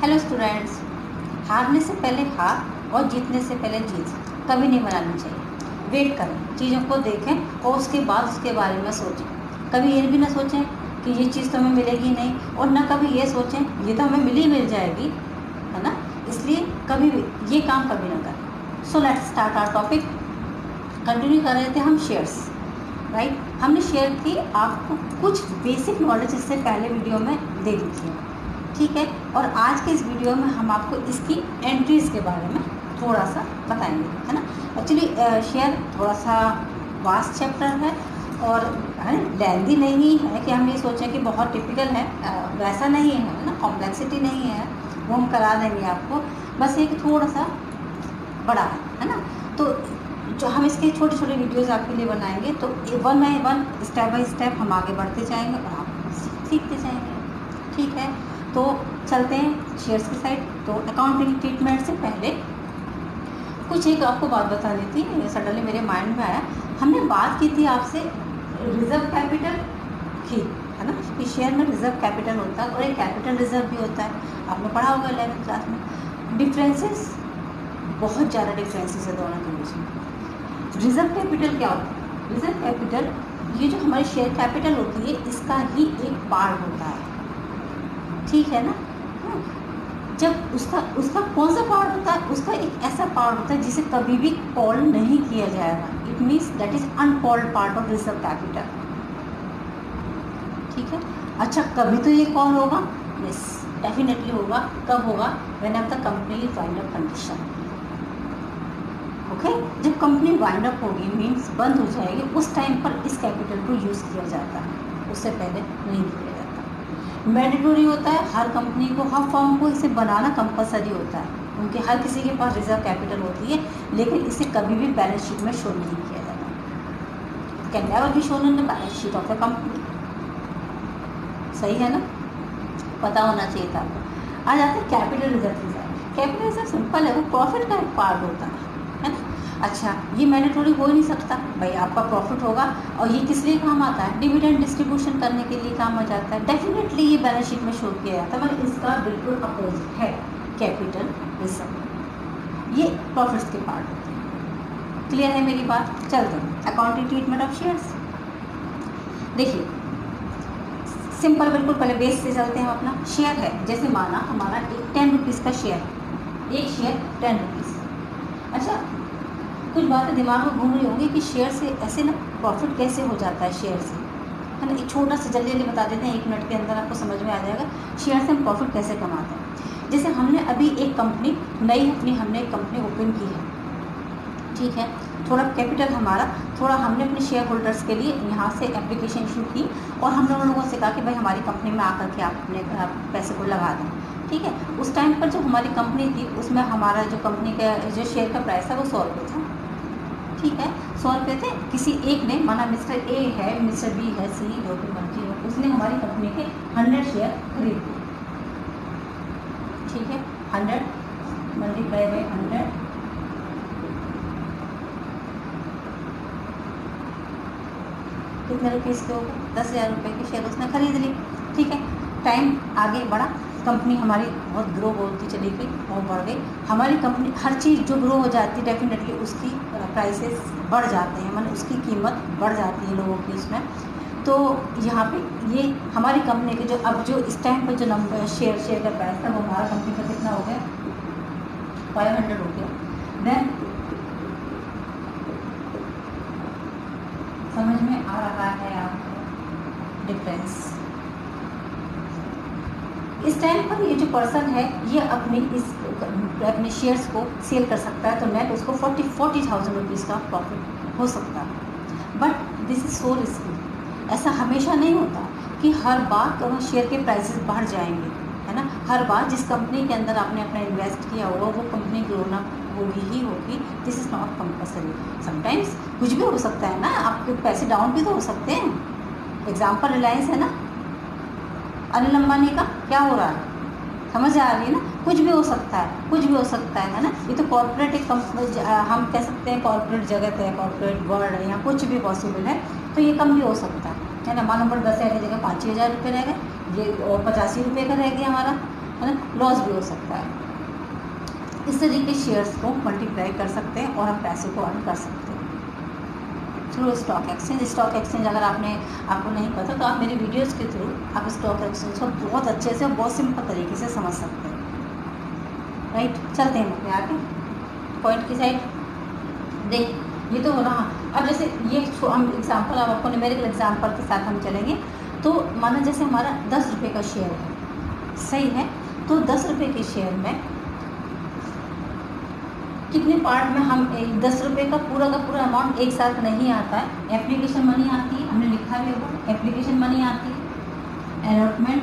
Hello students, हारने से पहले हार और जीतने से पहले जीत कभी नहीं बनानी चाहिए। वेट करें, चीज़ों को देखें और उसके बाद उसके बारे में सोचें। कभी ये भी ना सोचें कि ये चीज़ तो हमें मिलेगी नहीं, और ना कभी ये सोचें ये तो हमें मिल जाएगी, है ना। इसलिए कभी भी ये काम कभी ना करें। So let's start our topic. Continue कर रहे थे हम शेयर्स, राइट। हमने शेयर की आपको कुछ बेसिक नॉलेज इससे पहले वीडियो में दे दी थी, ठीक है। और आज के इस वीडियो में हम आपको इसकी एंट्रीज़ के बारे में थोड़ा सा बताएंगे, है ना। एक्चुअली शेयर थोड़ा सा वास्ट चैप्टर है और लेंदी नहीं है कि हम ये सोचें कि बहुत टिपिकल है, वैसा नहीं है ना, कॉम्प्लेक्सिटी नहीं है, वो हम करा देंगे आपको। बस ये कि थोड़ा सा बड़ा है ना। तो जो हम इसके छोटे छोटे वीडियोस आपके लिए बनाएंगे, तो one by one, step by step हम आगे बढ़ते जाएंगे और आप सीखते जाएंगे, ठीक है। तो चलते हैं शेयर्स की साइड। तो अकाउंटिंग ट्रीटमेंट से पहले कुछ एक आपको बात बता दी थी, सडनली मेरे माइंड में आया। हमने बात की थी आपसे रिजर्व कैपिटल की, है ना, कि शेयर में रिजर्व कैपिटल होता है और एक कैपिटल रिजर्व भी होता है। आपने पढ़ा होगा 11th क्लास में। डिफरेंसेस, बहुत ज़्यादा डिफरेंसेस है दोनों के बीच में। रिजर्व कैपिटल क्या होता है? रिजर्व कैपिटल ये जो हमारी शेयर कैपिटल होती है, इसका ही एक पार्ट होता है, ठीक है ना। जब उसका कौन सा पार्ट होता है? उसका एक ऐसा पार्ट होता है जिसे कभी भी कॉल नहीं किया जाएगा। It means that is uncalled part of reserve capital, ठीक है। अच्छा, कभी तो ये कॉल होगा? यस, डेफिनेटली होगा। कब होगा? When ever the company is wind up condition, okay. जब कंपनी वाइंड अप होगी, मीन्स बंद हो जाएगी, उस टाइम पर इस कैपिटल को यूज़ किया जाता है, उससे पहले नहीं किया जाता। मैंडेटरी होता है, हर कंपनी को, हर फर्म को इसे बनाना कंपलसरी होता है, उनके हर किसी के पास रिजर्व कैपिटल होती है, लेकिन इसे कभी भी बैलेंस शीट में शो नहीं किया जाता। Can never be shown in the balance sheet of the company, सही है ना, पता होना चाहिए था आपको। आ जाते हैं capital reserve. Capital reserve simple है, वो प्रॉफिट का एक पार्ट होता है ना। अच्छा, ये मैंडेटरी हो ही नहीं सकता भाई, आपका प्रॉफिट होगा, और ये किस लिए काम आता है? डिविडेंड डिस्ट्रीब्यूशन करने के लिए काम आ जाता है। डेफिनेटली ये बैलेंस शीट में शो किया जाता है, मगर इसका बिल्कुल अपोजिट है कैपिटल रिजर्व। ये प्रॉफिट्स के पार्ट होते हैं। क्लियर है मेरी बात? चलते हैं अकाउंटिंग ट्रीटमेंट ऑफ शेयर्स। देखिए सिंपल, बिल्कुल पहले बेस से चलते हैं हम अपना। शेयर है, जैसे माना हमारा एक 10 रुपीज़ का शेयर है, एक शेयर 10 रुपीज़। अच्छा, कुछ बातें दिमाग में घूम रही होंगी कि शेयर से ऐसे ना प्रॉफिट कैसे हो जाता है शेयर से, है ना। एक छोटा सा जल्दी जल्दी बता देते हैं, 1 मिनट के अंदर आपको समझ में आ जाएगा शेयर से हम प्रॉफिट कैसे कमाते हैं। जैसे हमने अभी एक कंपनी हमने एक कंपनी ओपन की है, ठीक है। थोड़ा कैपिटल हमारा, थोड़ा हमने अपने शेयर होल्डर्स के लिए यहाँ से एप्लीकेशन इशू की, और हमने उन लोगों से कहा कि भाई हमारी कंपनी में आकर के आप अपने पैसे को लगा दें, ठीक है। उस टाइम पर जो हमारी कंपनी थी, उसमें हमारा जो कंपनी का जो शेयर का प्राइस था वो 100 रुपये था, ठीक है। 100 रुपये थे। किसी एक ने, माना मिस्टर ए है, मिस्टर बी है, सी, जो भी मर्जी हो, उसने हमारी कंपनी के 100 शेयर खरीद लिए, ठीक है। 100 मल्टीप्लाई बाई 100, कितने रुपीज़ के हो गए? 10,000 रुपये के शेयर उसने खरीद ली, ठीक है। टाइम आगे बढ़ा, कंपनी हमारी बहुत ग्रो होती चली गई और बढ़ गई हमारी कंपनी। हर चीज़ जो ग्रो हो जाती है डेफिनेटली उसकी प्राइसेस बढ़ जाते हैं, मतलब उसकी कीमत बढ़ जाती है लोगों की उसमें। तो यहाँ पे ये हमारी कंपनी के जो अब जो इस टाइम पर जो नंबर शेयर का प्राइस था, वो हमारा कंपनी का कितना हो गया? 500 हो गया। देन समझ में आ रहा है आपको डिफरेंस? इस टाइम पर ये जो पर्सन है, ये अपने शेयर्स को सेल कर सकता है, तो नेट उसको 40,000 रुपीज़ का प्रॉफिट हो सकता है। But this is so risky. ऐसा हमेशा नहीं होता कि हर बार शेयर के प्राइसेस बढ़ जाएंगे, है ना। हर बार जिस कंपनी के अंदर आपने अपना इन्वेस्ट किया होगा, वो कंपनी ग्रोन अप होगी ही होगी। This is not compulsory. Sometimes कुछ भी हो सकता है ना, आपके पैसे डाउन भी तो हो सकते हैं। एग्जाम्पल रिलायंस है ना, अनिल अंबानी का क्या हो रहा है, समझ आ रही है ना। कुछ भी हो सकता है, कुछ भी हो सकता है ना। ये तो कॉर्पोरेट एक हम कह सकते हैं कॉर्पोरेट जगत है, कॉर्पोरेट वर्ल्ड है, यहाँ कुछ भी पॉसिबल है। तो ये कम भी हो सकता है ना। मान नंबर 10,000 की जगह 5,000 रुपये रह गए, ये और 85 रुपये का रह गया हमारा, है ना, लॉस भी हो सकता है। इस तरीके शेयर्स को मल्टीप्लाई कर सकते हैं और हम पैसे को अर्न कर सकते हैं through stock exchange. Stock exchange अगर आपको नहीं पता तो आप मेरी वीडियोस के थ्रू आप स्टॉक एक्सचेंज को बहुत अच्छे से और बहुत सिंपल तरीके से समझ सकते हैं। राइट, चलते हैं अपने आगे पॉइंट की साइड। देख, ये तो हो रहा। अब जैसे ये हम एग्जाम्पल, अब आपको न्यूमेरिकल एग्जाम्पल के साथ हम चलेंगे। तो माना जैसे हमारा 10 रुपये का शेयर है, सही है, तो 10 रुपये के शेयर में कितने पार्ट में हम 10 रुपये का पूरा अमाउंट एक साथ नहीं आता है। एप्लीकेशन मनी आती है, हमने लिखा भी होगा, एप्लीकेशन मनी आती है, अलॉटमेंट,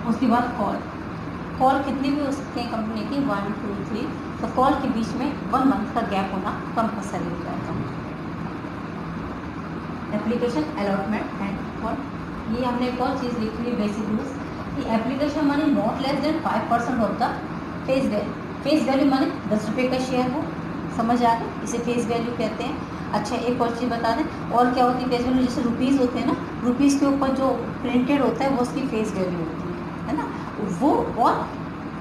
उसके बाद कॉल कितनी भी हो सकती है कंपनी की, 1 2 3, तो कॉल के बीच में 1 मंथ का गैप होना कंपलसरी हो जाता है। Application, allotment and call. ये हमने एक और चीज़ लिखी हुई बेसिक रूल्स कि application money not less than 5% of the face value. Face value माने 10 रुपये का शेयर हो, समझ आ गई, इसे फेस वैल्यू कहते हैं। अच्छा, एक और चीज़ बता दें, और क्या होती है फेस वैल्यू, जैसे रुपीज़ होते हैं ना, रुपीज़ के ऊपर जो प्रिंटेड होता है वो उसकी फेस वैल्यू होती है ना, वो, और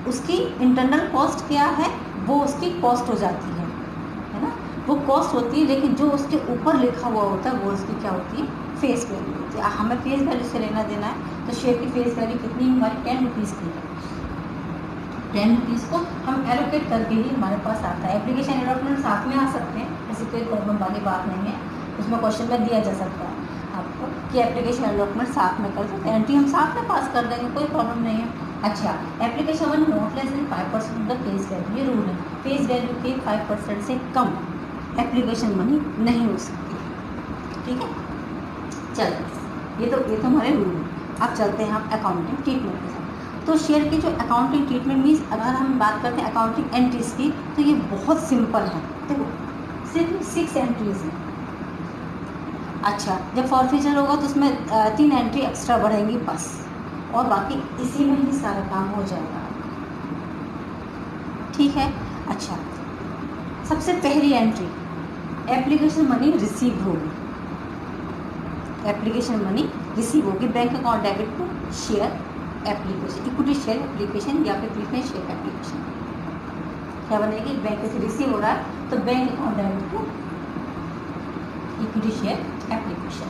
उसकी इंटरनल कॉस्ट क्या है, वो उसकी कॉस्ट हो जाती है ना, वो कॉस्ट होती है, लेकिन जो उसके ऊपर लिखा हुआ होता है वो उसकी क्या होती है, फेस वैल्यू होती है। हमें फेस वैल्यू से लेना देना है, तो शेयर की फेस वैल्यू कितनी, हमारी 10 रुपीज़ की है। 10 रुपीज़ को हम एलोकेट करके ही हमारे पास आता है। एप्लीकेशन अलॉटमेंट साथ में आ सकते हैं, ऐसी कोई प्रॉब्लम वाली बात नहीं है, उसमें क्वेश्चन में दिया जा सकता है आपको कि एप्लीकेशन अलॉटमेंट साथ में कर सकते हैं, एंट्री हम साथ में पास कर देंगे, कोई प्रॉब्लम नहीं है। अच्छा, application one not less than 5% of the face value, ये रूल है, फेस वैल्यू के 5% से कम एप्लीकेशन मनी नहीं हो सकती, ठीक है। चलो, ये तो हमारे रूल है। अब चलते हैं हम अकाउंटिंग ट्रीटमेंट के साथ। तो शेयर की जो अकाउंटिंग ट्रीटमेंट मीन्स, अगर हम बात करते हैं अकाउंटिंग एंट्रीज की, तो ये बहुत सिंपल है। देखो, सिर्फ 6 एंट्रीज हैं। अच्छा, जब फॉरफीचर होगा तो उसमें 3 एंट्री एक्स्ट्रा बढ़ेंगी बस, और बाकी इसी में ही सारा काम हो जाएगा, ठीक है। अच्छा, सबसे पहली एंट्री एप्लीकेशन मनी रिसीव होगी, एप्लीकेशन मनी रिसीव होगी, bank account debit to share application, equity share application या फिर प्रीफरेंस शेयर एप्लीकेशन, क्या बनेगी, बैंक से रिसीव हो रहा है तो bank account debit to equity share application,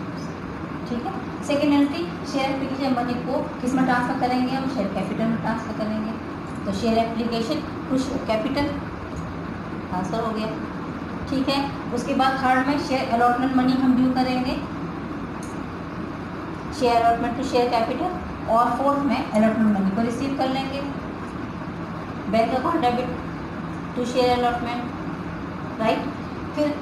ठीक है। Second entry, share application money को किस में ट्रांसफर करेंगे, हम शेयर कैपिटल में ट्रांसफर करेंगे, तो share application to share capital transfer हो गया, ठीक है। उसके बाद थर्ड में शेयर अलॉटमेंट मनी हम ड्यू करेंगे, share allotment to share capital, और फोर्थ में अलॉटमेंट मनी को रिसीव कर लेंगे, bank account debit to share allotment, right. फिर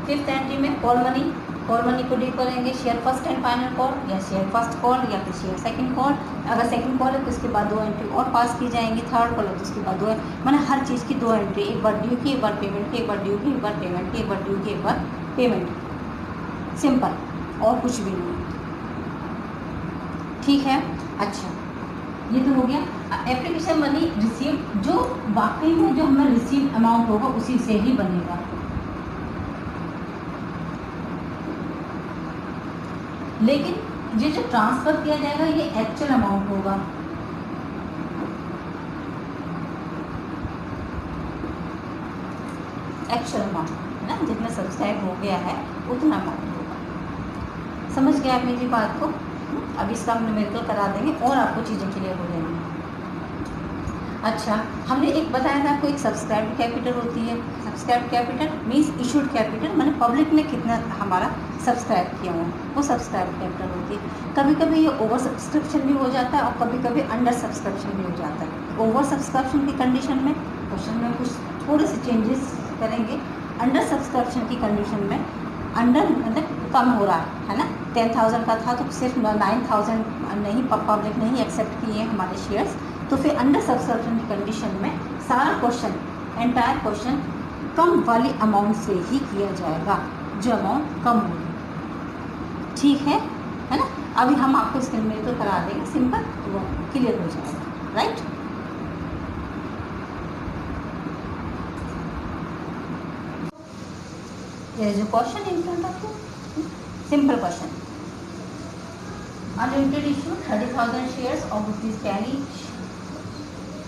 फिफ्थ एंट्री में कॉल मनी को ड्यू करेंगे, share first and final call, या शेयर फर्स्ट कॉल या फिर शेयर सेकंड कॉल। अगर सेकंड कॉल है तो उसके बाद 2 एंट्री और पास की जाएंगी, थर्ड कॉल है तो उसके बाद 2, मैंने हर चीज़ की 2 एंट्री, एक बार ड्यू की, एक बार पेमेंट की, एक बार ड्यू की, एक बार पेमेंट की, एक बार ड्यू की, एक बार पेमेंट की, सिंपल, और कुछ भी नहीं, ठीक है। अच्छा, ये तो हो गया एप्लीकेशन मनी रिसीव, जो वाकई में जो हमें रिसीव अमाउंट होगा उसी से ही बनेगा, लेकिन ये जो ट्रांसफर किया जाएगा ये एक्चुअल अमाउंट होगा, एक्चुअल अमाउंट है ना, जितना सब्सक्राइब हो गया है उतना अमाउंट होगा। समझ गया आप मेरी बात को? अब इसका हम न्यूमेरिकल करा देंगे और आपको चीज़ें क्लियर हो जाएंगी। अच्छा, हमने एक बताया था आपको, एक सब्सक्राइब कैपिटल होती है। Subscribe capital means issued capital, मैंने पब्लिक ने कितना हमारा सब्सक्राइब किया हुआ, वो सब्सक्राइब कैपिटल होती है। कभी कभी ये ओवर सब्सक्रिप्शन भी हो जाता है और कभी कभी अंडर सब्सक्रिप्शन भी हो जाता है। ओवर सब्सक्रिप्शन की कंडीशन में क्वेश्चन में कुछ थोड़े से चेंजेस करेंगे। अंडर सब्सक्रिप्शन की कंडीशन में अंडर मतलब कम हो रहा है ना, 10,000 का था तो सिर्फ 9,000 नहीं, पब्लिक नहीं एक्सेप्ट किए हमारे शेयर्स, तो फिर अंडर सब्सक्रिप्शन की कंडीशन में सारा क्वेश्चन, एंटायर क्वेश्चन कम वाली अमाउंट से ही किया जाएगा, जो अमाउंट कम होगी, ठीक है ना। अभी हम आपको इसके में तो करा देंगे, सिंपल, तो वो क्लियर हो जाएगा, right. There is a question in front of you. Simple question. Unlimited issue 30,000 shares of rupees 10 each.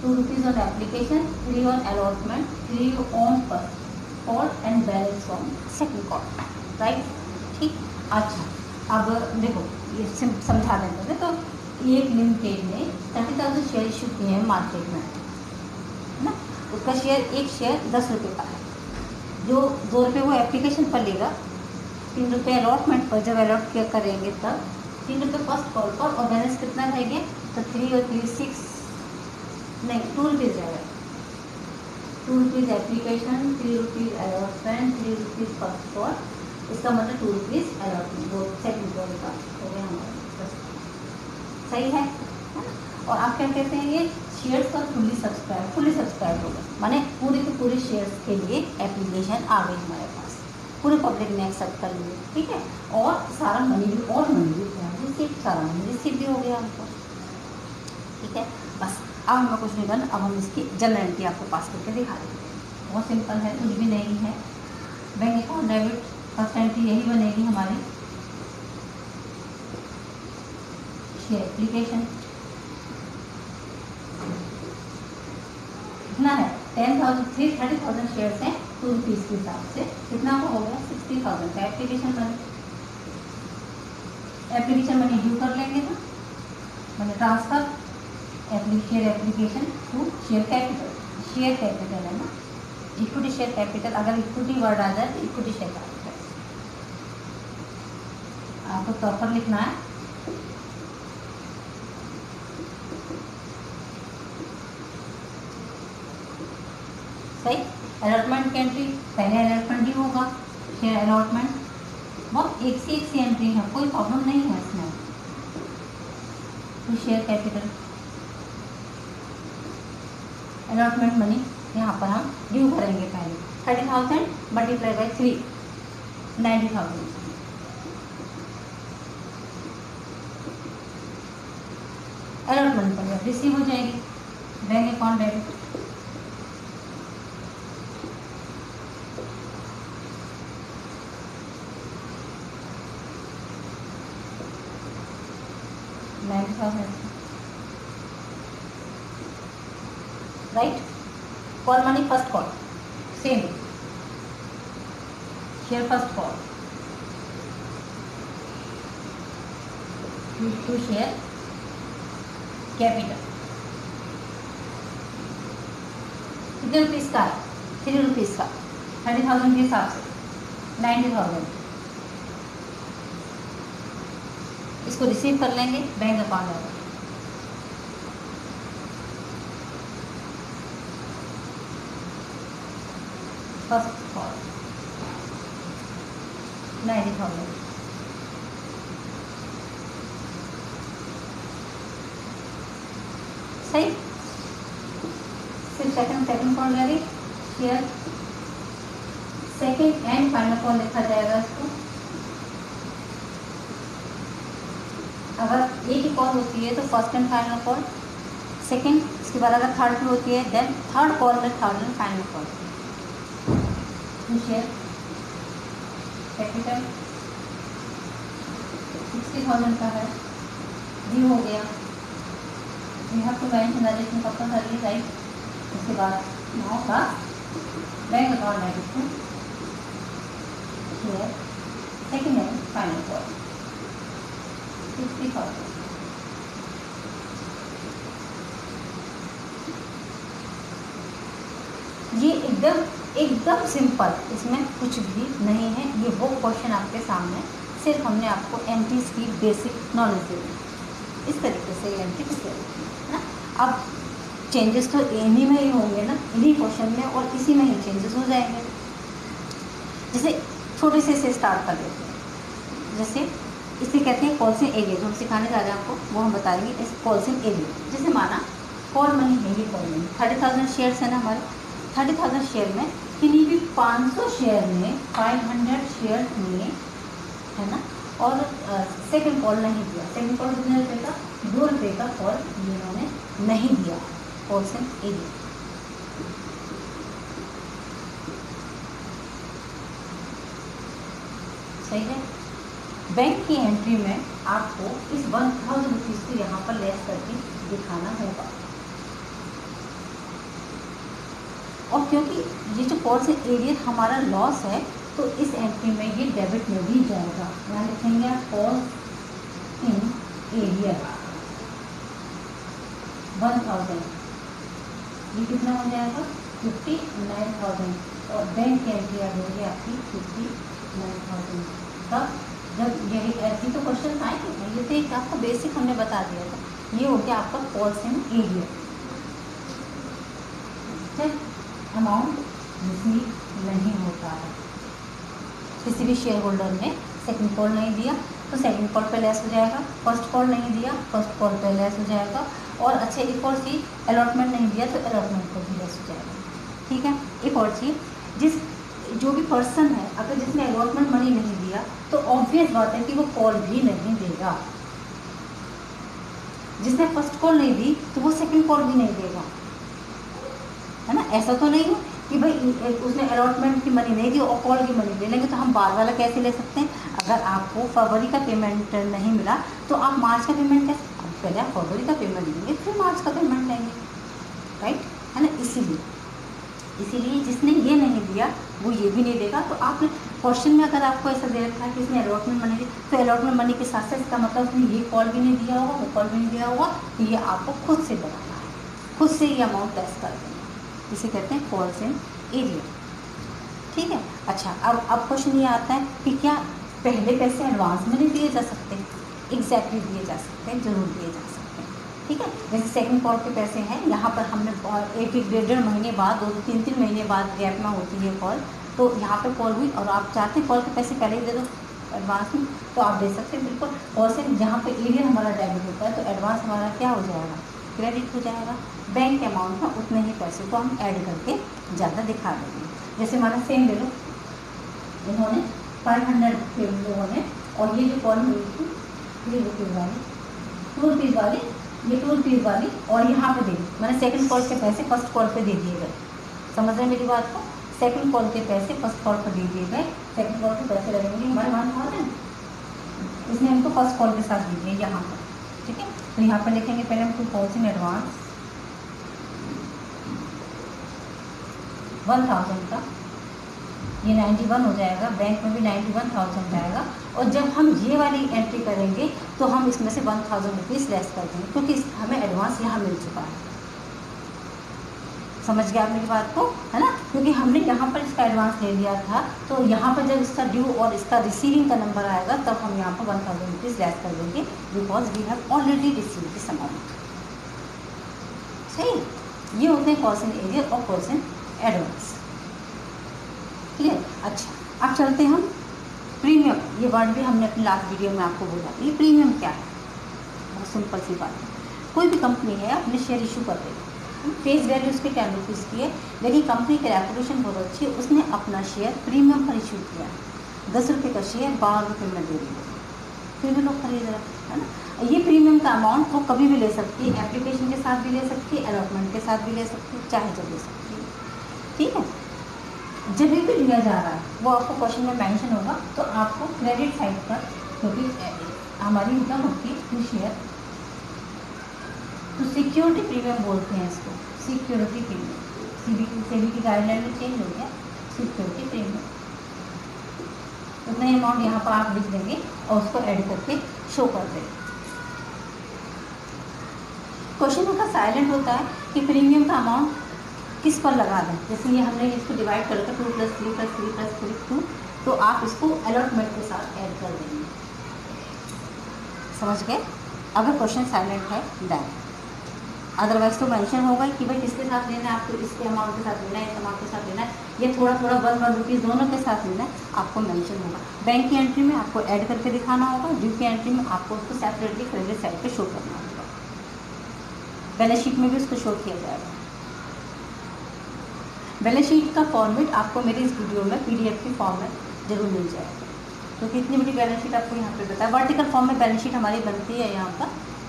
2 rupees on application, 3 on allotment, 3 on first call and balance on second call, right. ठीक। अच्छा, अब देखो ये समझा देते हैं। तो एक लिमिटेड ने 30,000 शेयर इशू किए हैं मार्केट में, है ना। उसका शेयर, एक शेयर 10 रुपये का है। जो 2 रुपये वो एप्लीकेशन पर लेगा, 3 रुपये अलॉटमेंट पर जब अलॉट किया करेंगे तब 3 रुपये फर्स्ट कॉल पर, और बैलेंस कितना रहेंगे, तो 3 और 3 6, नहीं 2 रुपीज़ रहेगा। 2 rupees application, 3 rupees allotment, 3 rupees first call, इसका मतलब 2 रुपीज़ अलॉटमेंट, वो सेकंड कॉल का हो गया हमारा। सही है ना। और आप क्या कहते हैं, ये शेयर्स का फुली सब्सक्राइब होगा, माने पूरे के पूरे शेयर्स के लिए एप्लीकेशन आ गई हमारे पास, पूरे पब्लिक ने एक्सेप्ट कर लिया, ठीक है। और सारा मनी भी, और मनी भी रिसीव, सारा मनी रिसीव भी हो गया हमको, ठीक है। बस अब हमें कुछ नहीं करना, अब हम इसकी जनरल एंट्री आपको पास करके दिखा देंगे। बहुत सिंपल है, कुछ भी नहीं है। Bank account debit, first entry यही बनेगी हमारी, शेयर एप्लीकेशन कितना है, 30,000 शेयर्स हैं 2 रुपीज़ के हिसाब से, कितना का हो गया 60,000 का application money. Application money due कर लेंगे ना, मैंने transfer share application to share capital. Share capital है ना, इक्विटी शेयर कैपिटल, अगर इक्विटी वर्ड आ जाए तो इक्विटी शेयर कैपिटल आपको प्रॉपर लिखना है। सही। अलॉटमेंट की एंट्री, पहले अलॉटमेंट ही होगा, शेयर अलॉटमेंट, बहुत एक सी एंट्री है, कोई प्रॉब्लम नहीं है इसमें। तो शेयर कैपिटल, अलॉटमेंट मनी यहाँ पर हम ड्यू करेंगे पहले 30,000 मल्टीप्लाई बाई 3, 90,000। अलॉटमेंट पर रिसीव हो जाएगी, bank account debit, right. Call money first call same, share first call to share capital, कितने रुपीज़ का है, 3 रुपीज़ का, 30,000 के हिसाब से 90,000, इसको रिसीव कर लेंगे बैंक अकाउंट में। फर्स्ट कॉल 90,000, सही। फिर सेकंड कॉल लगे, share second and final call लिखा जाएगा इसको। अगर एक ही कॉल होती है तो first and final call, second, इसके बाद अगर थर्ड भी होती है देन थर्ड कॉल में third and final call. Share capital 60,000 का है, ड्यू हो गया, you have to mention registration compulsory, right. उसके बाद नाउ का bank account debit, share second and final call 60,000। ये एकदम सिंपल, इसमें कुछ भी नहीं है। ये वो क्वेश्चन आपके सामने, सिर्फ हमने आपको एंट्रीज की बेसिक नॉलेज दे दी। इस तरीके से एंट्री किस है ना। अब चेंजेस तो इन्हीं में ही होंगे ना, इन्हीं क्वेश्चन में, और इसी में ही चेंजेस हो जाएंगे। जैसे छोटे से स्टार्ट कर देते हैं, जैसे इसे कहते हैं कॉल सिम एरिया, जो हम सिखाने जा रहे हैं आपको वो हम बताएंगे। इस कॉल सिम एरिया, जैसे माना कॉल मनी है, ये कॉल मनी 30,000 शेयर्स है ना हमारे, 30,000 शेयर में किन्हीं भी 500 शेयर में 500 शेयर लिए, है ना। और सेकंड कॉल नहीं दिया, सेकंड कॉल कितने रुपये का, 2 रुपये का कॉल इन्होंने नहीं दिया, कॉल सिम एरिया। सही है। बैंक की एंट्री में आपको इस 1,000 रुपीज़ को यहाँ पर लेस करके दिखाना होगा। और क्योंकि ये जो कॉल्स एरियर हमारा लॉस है तो इस एंट्री में ये डेबिट में भी जाएगा। यहाँ लिखेंगे आप कॉल्स इन एरियर 1000, ये कितना हो जाएगा 59,000 और बैंक की एंट्री आ जाएगी आपकी 59,000। तब जब यही ऐसी तो क्वेश्चन आएंगे, ये तो एक आपको बेसिक हमने बता दिया था। ये हो गया आपका calls in arrear. Amount receive नहीं होता है, किसी भी शेयर होल्डर ने सेकंड कॉल नहीं दिया तो सेकंड कॉल पे लेस हो जाएगा, फर्स्ट कॉल नहीं दिया फर्स्ट कॉल पे लेस हो जाएगा, और अच्छा एक और चीज़ अलॉटमेंट नहीं दिया तो अलॉटमेंट पर भी लेस हो जाएगा। ठीक है, एक और चीज़, जो भी पर्सन है अगर जिसने अलॉटमेंट मनी नहीं दिया तो ऑब्वियस बात है कि वो कॉल भी नहीं देगा। जिसने फर्स्ट कॉल नहीं दी तो वो सेकंड कॉल भी नहीं देगा, है ना। ऐसा तो नहीं है कि भाई उसने अलॉटमेंट की मनी नहीं दी और कॉल की मनी ले लेंगे, तो हम बाद वाला कैसे ले सकते हैं। अगर आपको फरवरी का पेमेंट नहीं मिला तो आप मार्च का पेमेंट कैसे, पहले आप फरवरी का पेमेंट लेंगे फिर मार्च का पेमेंट लेंगे, राइट, है ना। इसीलिए जिसने ये नहीं दिया वो ये भी नहीं देगा। तो आपने क्वेश्चन में अगर आपको ऐसा दे रखा है कि इसने अलॉटमेंट मनी दी तो अलॉटमेंट मनी के साथ साथ इसका मतलब उसने ये कॉल भी नहीं दिया होगा वो कॉल भी नहीं दिया होगा, तो ये आपको खुद से बनाना है, खुद से ये अमाउंट टेस्ट कर देना, इसे कहते हैं कॉल्स इन एरियर। ठीक है, अच्छा अब क्वेश्चन ये आता है कि क्या पहले पैसे एडवांस में नहीं दिए जा सकते। एग्जैक्टली दिए जा सकते हैं, जरूर दिए जा सकते हैं। ठीक है, जैसे सेकंड कॉल के पैसे हैं, यहाँ पर हमने एक डेढ़ महीने बाद 2-3 महीने बाद गैप में होती है कॉल, तो यहाँ पे कॉल हुई और आप चाहते हैं कॉल के पैसे पहले ही दे दो एडवांस में, तो आप दे सकते हैं बिल्कुल। कॉल से जहाँ पे एरियर हमारा डेबिट होता है तो एडवांस हमारा क्या हो जाएगा, क्रेडिट हो जाएगा। बैंक के अमाउंट में उतने ही पैसे को हम ऐड करके ज़्यादा दिखा देंगे। जैसे हमारा सेम ले लो, इन्होंने 500 के लोगों ने, और ये जो कॉल हुई थी 3 रुपीज़ वाली, 2 रुपीज़ वाली, ये 2 रुपीज़ वाली, और यहाँ पे दे दी मैंने सेकंड कॉल के पैसे फर्स्ट कॉल पे दे दिए गए। समझ रहे हैं मेरी बात को, सेकंड कॉल के पैसे फर्स्ट कॉल पर दे दिए गए। सेकंड कॉल के पैसे लगेंगे हमारे 1000, इसने हमको फर्स्ट कॉल के साथ दे दिए यहाँ पर। ठीक है, तो यहाँ पर लिखेंगे पहले हम टू कॉल्स इन एडवांस 1000 का, ये 91 हो जाएगा, बैंक में भी 91,000 जाएगा, और जब हम ये वाली एंट्री करेंगे तो हम इसमें से 1000 रुपीज़ लेस कर देंगे क्योंकि हमें एडवांस यहाँ मिल चुका है। समझ गया आप मेरी बात को, है ना, क्योंकि हमने यहाँ पर इसका एडवांस ले लिया था, तो यहाँ पर जब इसका ड्यू और इसका रिसीविंग का नंबर आएगा तब हम यहाँ पर 1000 रुपीज़ लेस कर देंगे because we have already receive this amount. सही, ये होते हैं कॉल्स इन एरियर और कॉल्स इन एडवांस। क्लियर। अच्छा, अब चलते हैं हम प्रीमियम। ये वर्ड भी हमने अपनी लास्ट वीडियो में आपको बोला। ये प्रीमियम क्या है, बहुत सिंपल सी बात है। कोई भी कंपनी है अपने शेयर इशू कर रही है, फेस वैल्यू उसके 10 रुपीज़ की है, लेकिन कंपनी की रेपुटेशन बहुत अच्छी है, उसने अपना शेयर प्रीमियम पर इशू किया है। 10 रुपये का शेयर 12 रुपये में दे रही है, फिर भी लोग खरीद रहे हैं, है ना। ये प्रीमियम का अमाउंट वो कभी भी ले सकती है, एप्लीकेशन के साथ भी ले सकती है, अलॉटमेंट के साथ भी ले सकती है, चाहे जब ले सकती है। ठीक है, जब भी लिया जा रहा है वो आपको क्वेश्चन में मेंशन होगा, तो आपको क्रेडिट साइड पर, क्योंकि हमारी इनकम होती है शेयर, तो सिक्योरिटी प्रीमियम बोलते हैं इसको, सिक्योरिटी प्रीमियम। सेबी की गाइडलाइन में चेंज हो गया, सिक्योरिटी प्रीमियम। उतना ही अमाउंट यहाँ पर आप लिख देंगे और उसको ऐड करके शो कर देंगे। क्वेश्चन उनका साइलेंट होता है कि प्रीमियम का अमाउंट किस पर लगा दें। जैसे ये हमने इसको डिवाइड कर रखा 2 + 3 + 3 + 3 2, तो आप इसको अलॉटमेंट के साथ ऐड कर देंगे। समझ गए। अगर क्वेश्चन साइलेंट है दैन, अदरवाइज तो मेंशन होगा कि भाई किसके साथ लेना है, आपको इसके अमाउंट के साथ लेना है, इस अमाउंट के साथ लेना है, ये थोड़ा थोड़ा 1 रुपीज़ दोनों के साथ लेना है, आपको मेंशन होगा। बैंक की एंट्री में आपको ऐड करके दिखाना होगा, ड्यू की एंट्री में आपको उसको सेपरेटली क्रेडिट साइड पे शो करना होगा, बैलेंस शीट में भी उसको शो किया जाएगा। बैलेंस शीट का फॉर्मेट आपको मेरी इस वीडियो में PDF की फॉर्म में जरूर मिल जाएगा, क्योंकि इतनी बड़ी बैलेंस शीट आपको यहाँ पे बताया। वर्टिकल फॉर्म में बैलेंस शीट हमारी बनती है यहाँ पर,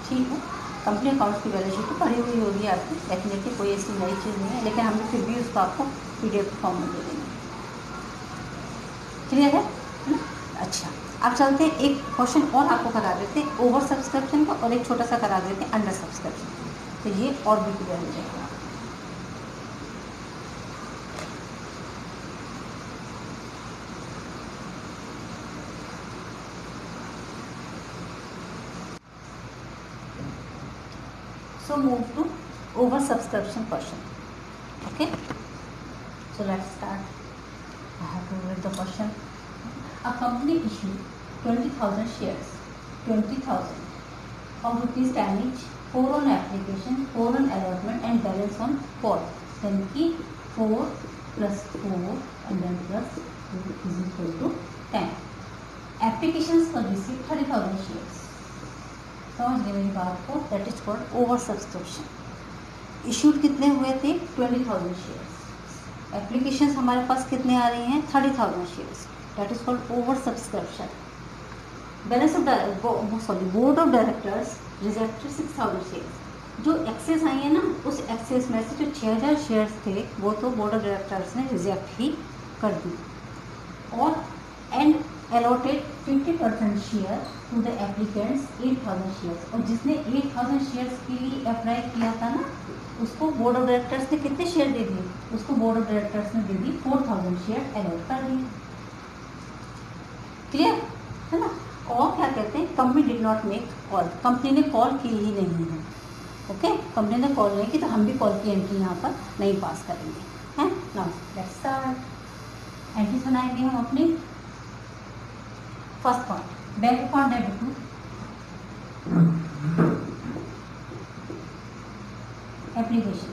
ठीक है। कंपनी अकाउंट्स की बैलेंस शीट तो पढ़ी हुई होगी आपकी, डेफिनेटली कोई ऐसी नई चीज़ नहीं है, लेकिन हमने फिर भी उसको आपको PDF फॉर्म में दे देंगे। क्लियर है ना। अच्छा, अब चलते हैं एक क्वेश्चन और आपको करा देते हैं ओवर सब्सक्रिप्शन का, और एक छोटा सा करा देते हैं अंडर सब्सक्रिप्शन, तो ये और भी क्लियर हो जाएगा। So move to over subscription question. Okay. So let's start. I have to read the question. A company issued 20,000 shares, 20,000 of rupees 10 each, 4 on application, 4 on allotment and balance on call. Then की 4 plus 4 and then plus 2 is equal to 10. Applications for received 30,000 shares. समझ गए मेरी बात को? That is called over subscription. Issued कितने हुए थे? 20,000 shares. Applications हमारे पास कितने आ रही हैं? 30,000 shares. That is called over subscription. Balance of board of directors rejected 6,000 shares. जो एक्सेस आई है ना, उस एक्सेस में से जो 6,000 शेयर्स थे वो तो बोर्ड ऑफ डायरेक्टर्स ने रिजेक्ट ही कर दी. और and allotted 50% share to the applicants 8,000 shares. और जिसने 8,000 शेयर्स के लिए अप्लाई किया था ना, उसको बोर्ड ऑफ डायरेक्टर्स ने कितने शेयर दे दिए? उसको बोर्ड ऑफ डायरेक्टर्स ने दे दी 4,000 शेयर अलॉट कर दिए. क्लियर है ना? और क्या कहते हैं? Company did not make call. Company ने कॉल की ही नहीं है. ओके, कंपनी ने कॉल नहीं की तो हम भी कॉल की एंट्री यहाँ पर नहीं पास करेंगे. हैं नाउ लेट्स स्टार्ट. एंट्री बनाएंगे हम अपनी. First point, bank account debit to application.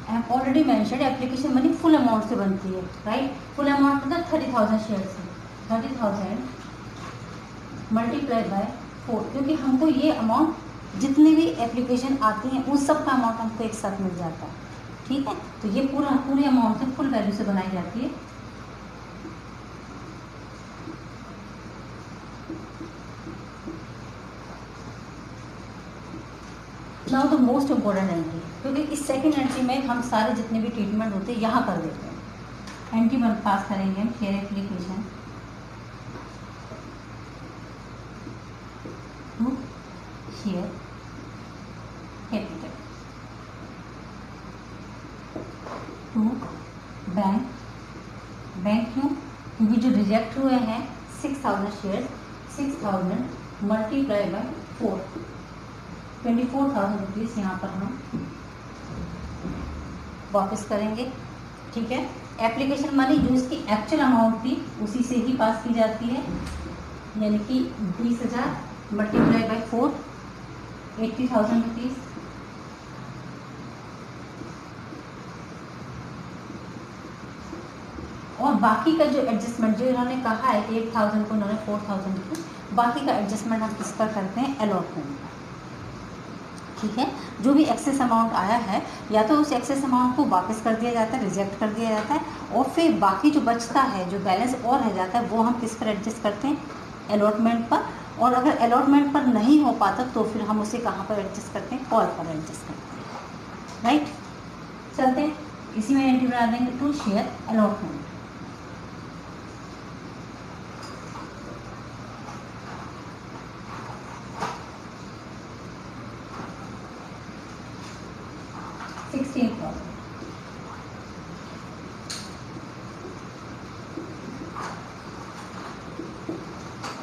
I have already mentioned application money full amount से बनती है, राइट? फुल अमाउंट मतलब 30,000 शेयर से 30,000 मल्टीप्लाई बाय 4, क्योंकि हमको ये अमाउंट जितनी भी एप्लीकेशन आती हैं उन सब का अमाउंट हमको एक साथ मिल जाता है. ठीक है, तो ये पूरे अमाउंट से फुल वैल्यू से बनाई जाती है. Now the most important entry, क्योंकि इस सेकेंड एंट्री में हम सारे जितने भी ट्रीटमेंट होते हैं यहाँ कर देते हैं. एंट्री पास करेंगे हम share application to share capital to bank. Bank क्यों? क्योंकि जो रिजेक्ट हुए हैं 6,000 शेयर, 6,000 मल्टीप्लाई बाय 4, 24,000 रुपीज़ यहाँ पर हम वापस करेंगे. ठीक है, एप्लीकेशन मनी जो इसकी एक्चुअल अमाउंट थी उसी से ही पास की जाती है, यानी कि 20,000 मल्टीप्लाई बाय 4, 80,000 रुपीज़. और बाकी का जो एडजस्टमेंट जो इन्होंने कहा है कि 8,000 को उन्होंने 4,000 की, बाकी का एडजस्टमेंट हम किस पर करते हैं? अलॉटमेंट. ठीक है, जो भी एक्सेस अमाउंट आया है या तो उस एक्सेस अमाउंट को वापस कर दिया जाता है, रिजेक्ट कर दिया जाता है, और फिर बाकी जो बचता है, जो बैलेंस और रह जाता है, वो हम किस पर एडजस्ट करते हैं? अलॉटमेंट पर. और अगर अलॉटमेंट पर नहीं हो पाता तो फिर हम उसे कहाँ पर एडजस्ट करते हैं? कॉल पर एडजस्ट करते हैं. राइट, चलते हैं. इसी में एंट्री बना देंगे टू शेयर अलॉटमेंट.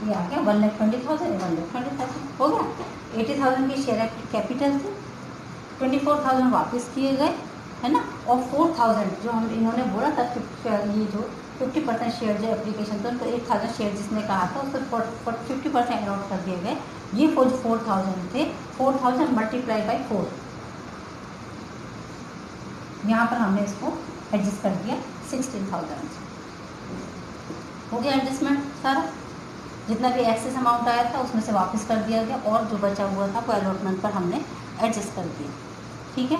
ये आ गया 1,20,000, 1,20,000 हो गया. 80,000 की शेयर कैपिटल थी, 24,000 वापस किए गए, है ना. और 4,000 जो हम इन्होंने बोला था, ये जो 50% शेयर जो एप्लीकेशन था, तो 8,000 शेयर जिसने कहा था उसको 50% अलॉट कर दिए गए. ये 4,000 थे, 4,000 मल्टीप्लाई बाई 4, यहाँ पर हमने इसको एडजस्ट कर दिया 16,000. हो गया एडजस्टमेंट सारा. जितना भी एक्सेस अमाउंट आया था उसमें से वापस कर दिया गया, और जो बचा हुआ था वो अलॉटमेंट पर हमने एडजस्ट कर दिया. ठीक है,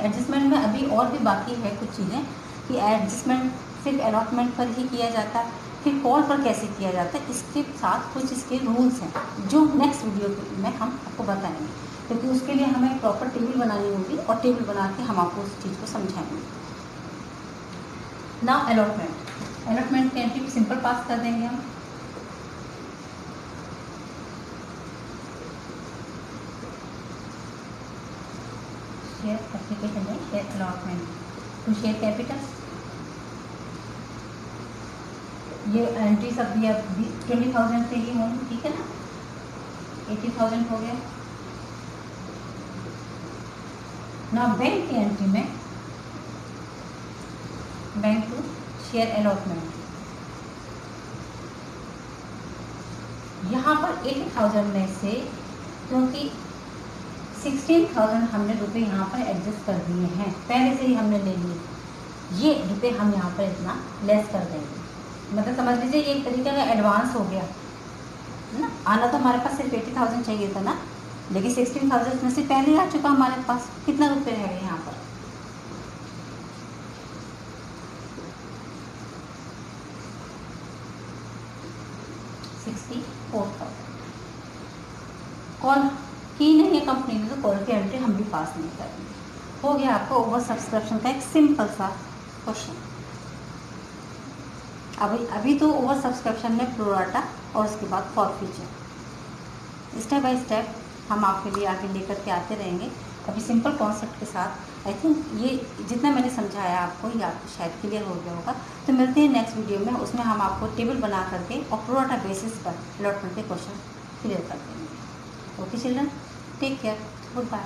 एडजस्टमेंट में अभी और भी बाकी है कुछ चीज़ें, कि एडजस्टमेंट सिर्फ अलॉटमेंट पर ही किया जाता है, फिर कॉल पर कैसे किया जाता है, इसके साथ कुछ इसके रूल्स हैं जो नेक्स्ट वीडियो में हम आपको बताएंगे, क्योंकि उसके लिए हमें प्रॉपर टेबल बनानी होगी, और टेबल बना के हम आपको उस चीज़ को समझाएंगे. नाउ अलॉटमेंट की एंट्री सिंपल पास कर देंगे हम. शेयर एप्लीकेशन है, share allotment to share capital. ये एंट्री सब भी अब 20,000 से ही होंगी. ठीक है ना, 80,000 हो गया, ना बैंक की एंट्री में बैंक टू शेयर अलॉटमेंट, यहाँ पर 80,000 में से क्योंकि 16,000 हमने रुपए यहाँ पर एडजस्ट कर दिए हैं, पहले से ही हमने ले लिए, ये रुपए हम यहाँ पर इतना लेस कर देंगे। मतलब समझ लीजिए ये एक तरीके का एडवांस हो गया ना। आना तो हमारे पास सिर्फ 80,000 चाहिए था ना, लेकिन 16,000 में से पहले आ चुका हमारे पास। कितना रुपए रह गए यहाँ पर? 64,000। कॉल की नहीं है कंपनी ने तो कॉल की एंट्री हम भी पास नहीं करेंगे। हो गया आपको ओवर सब्सक्रिप्शन का एक सिंपल सा क्वेश्चन। अभी तो ओवर सब्सक्रिप्शन में प्रोराटा और उसके बाद फॉरफीचर, स्टेप बाय स्टेप हम आपके लिए आगे लेकर के आते रहेंगे। अभी सिंपल कॉन्सेप्ट के साथ आई थिंक ये जितना मैंने समझाया आपको ये आपको शायद क्लियर हो गया होगा। तो मिलते हैं नेक्स्ट वीडियो में, उसमें हम आपको टेबल बना करके और प्रोराटा बेसिस पर अलॉटमेंट के क्वेश्चन क्लियर कर देंगे। Okay children, take care, good bye.